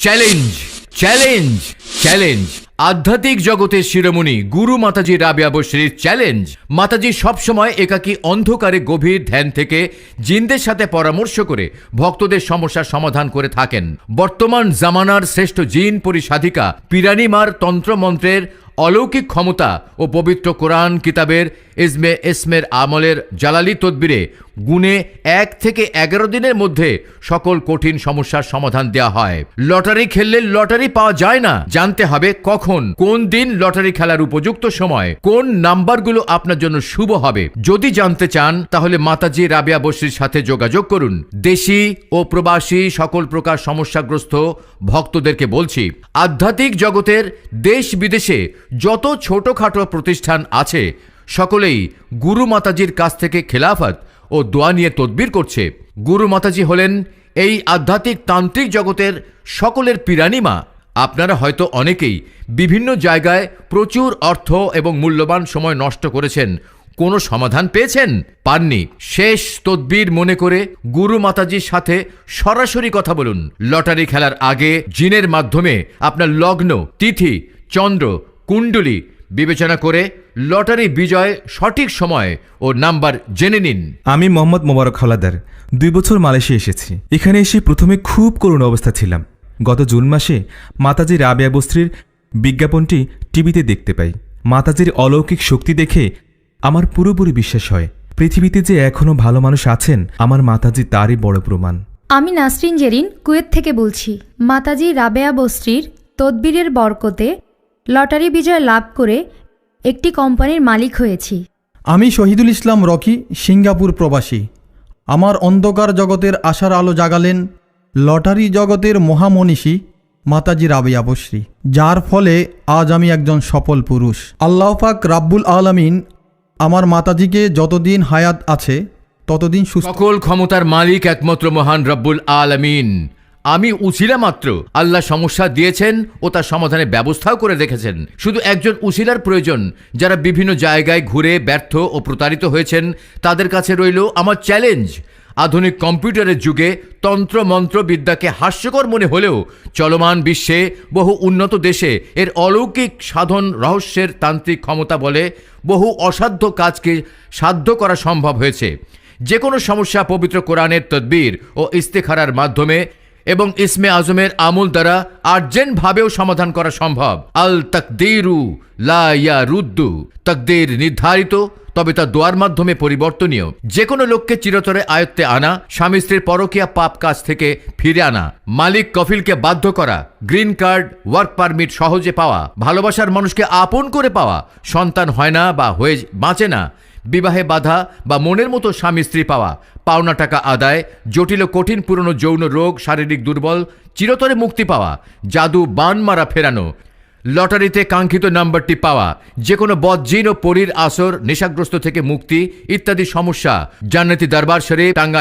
Challenge challenge challenge আধ্যাত্মিক জগতের শিরোমণি গুরু মাতাজি Rabeya বসরির challenge. মাতাজি সবসময় একাকী অন্ধকারে গভীর ধ্যান থেকে জিনদের সাথে পরামর্শ করে ভক্তদের সমস্যার সমাধান করে থাকেন। বর্তমান জামানার শ্রেষ্ঠ জিন পরিসাধিকা পিরানিমার তন্ত্রমন্ত্রের অলৌকিক ক্ষমতা ও পবিত্র কোরআন কিতাবের ইসমের আমলের জালালি তদবিরে গুণে 1 থেকে 11 দিনের মধ্যে সকল কঠিন সমস্যার সমাধান দেওয়া হয়। লটারি খেললে লটারি পাওয়া যায় না, জানতে হবে কখন কোন দিন লটারি খেলার উপযুক্ত সময়, কোন নাম্বারগুলো আপনার জন্য শুভ হবে। যদি জানতে চান তাহলে মাতাজি রাবেয়া বসরির সাথে যোগাযোগ করুন। দেশি ও প্রবাসী সকল প্রকার সমস্যাগ্রস্ত ভক্তদেরকে বলছি, আধ্যাত্মিক জগতের দেশ বিদেশে যত ছোটখাটো প্রতিষ্ঠান আছে সকলেই গুরু মাতাজির কাছ থেকে খেলাফত ও দোয়া নিয়ে তদবির করছে। গুরু মাতাজি হলেন এই আধ্যাত্মিক তান্ত্রিক জগতের সকলের পিরানিমা। আপনারা হয়তো অনেকেই বিভিন্ন জায়গায় প্রচুর অর্থ এবং মূল্যবান সময় নষ্ট করেছেন, কোনো সমাধান পেয়েছেন? পাননি। শেষ তদবির মনে করে গুরু মাতাজির সাথে সরাসরি কথা বলুন। লটারি খেলার আগে জিনের মাধ্যমে আপনার লগ্ন, তিথি, চন্দ্র, কুণ্ডলী বিবেচনা করে লটারি বিজয় সঠিক সময় ও নাম্বার জেনে নিন। আমি মোহাম্মদ মোবারক হাওলাদার 2 বছর মালয়েশিয়া এসেছি। এখানে এসে প্রথমে খুব করুণ অবস্থা ছিলাম। গত জুন মাসে মাতাজি রাবেয়া বসরির বিজ্ঞাপনটি টিভিতে দেখতে পাই। মাতাজির অলৌকিক শক্তি দেখে আমার পুরোপুরি বিশ্বাস হয় পৃথিবীতে যে এখনও ভালো মানুষ আছেন, আমার মাতাজি তারই বড় প্রমাণ। আমি নাসরিন জেরিন কুয়েত থেকে বলছি। মাতাজি রাবেয়া বসরির তদবিরের বরকতে লটারি বিজয় লাভ করে একটি কোম্পানির মালিক হয়েছি। আমি শহীদুল ইসলাম রকি, সিঙ্গাপুর প্রবাসী। আমার অন্ধকার জগতের আশার আলো জাগালেন লটারি জগতের মহামনীষী মাতাজি রাবেয়া বসরি, যার ফলে আজ আমি একজন সফল পুরুষ। আল্লাহ পাক রাব্বুল আলামিন আমার মাতাজিকে যতদিন হায়াত আছে ততদিন সুস্থ। সকল ক্ষমতার মালিক একমাত্র মহান রব্বুল আলামিন। আমি উছিলা মাত্র। আল্লাহ সমস্যা দিয়েছেন ও তার সমাধানের ব্যবস্থাও করে রেখেছেন। শুধু একজন উছিলার প্রয়োজন। যারা বিভিন্ন জায়গায় ঘুরে ব্যর্থ ও প্রতারিত হয়েছেন তাদের কাছে রইল আমার চ্যালেঞ্জ। আধুনিক কম্পিউটারের যুগে তন্ত্র মন্ত্র বিদ্যাকে হাস্যকর মনে হলেও চলমান বিশ্বে বহু উন্নত দেশে এর অলৌকিক সাধন রহস্যের তান্ত্রিক ক্ষমতা বলে বহু অসাধ্য কাজকে সাধ্য করা সম্ভব হয়েছে। যে কোনো সমস্যা পবিত্র কোরআনের তদবির ও ইস্তেখারার মাধ্যমে এবং ইসমে আজমের আমল দ্বারা আর্জেন্টভাবেও সমাধান করা সম্ভব। আল তাকদীরু লা ইয়ারুদ্দু, তাকদীর নির্ধারিত, তবে তা দোয়ার মাধ্যমে পরিবর্তনীয়। যে কোনো লোককে চিরতরে আয়ত্তে আনা, স্বামী স্ত্রীর পরকীয়া পাপ কাজ থেকে ফিরে আনা, মালিক কফিলকে বাধ্য করা, গ্রিন কার্ড, ওয়ার্ক পারমিট সহজে পাওয়া, ভালোবাসার মানুষকে আপন করে পাওয়া, সন্তান হয় না বা হয়ে বাঁচে না, বিবাহে বাধা বা মনের মতো স্বামী স্ত্রী পাওয়া, পাওনা টাকা আদায়, জটিল ও কঠিন পুরনো যৌন রোগ, শারীরিক দুর্বল, চিরতরে মুক্তি পাওয়া, জাদু বান মারা ফেরানো, লটারিতে কাঙ্ক্ষিত নাম্বারটি পাওয়া, যে কোনো বদজিন ও পরীর আসর, নেশাগ্রস্ত থেকে মুক্তি ইত্যাদি সমস্যা। জান্নাতি দরবার শরীফ, টাঙ্গাইল।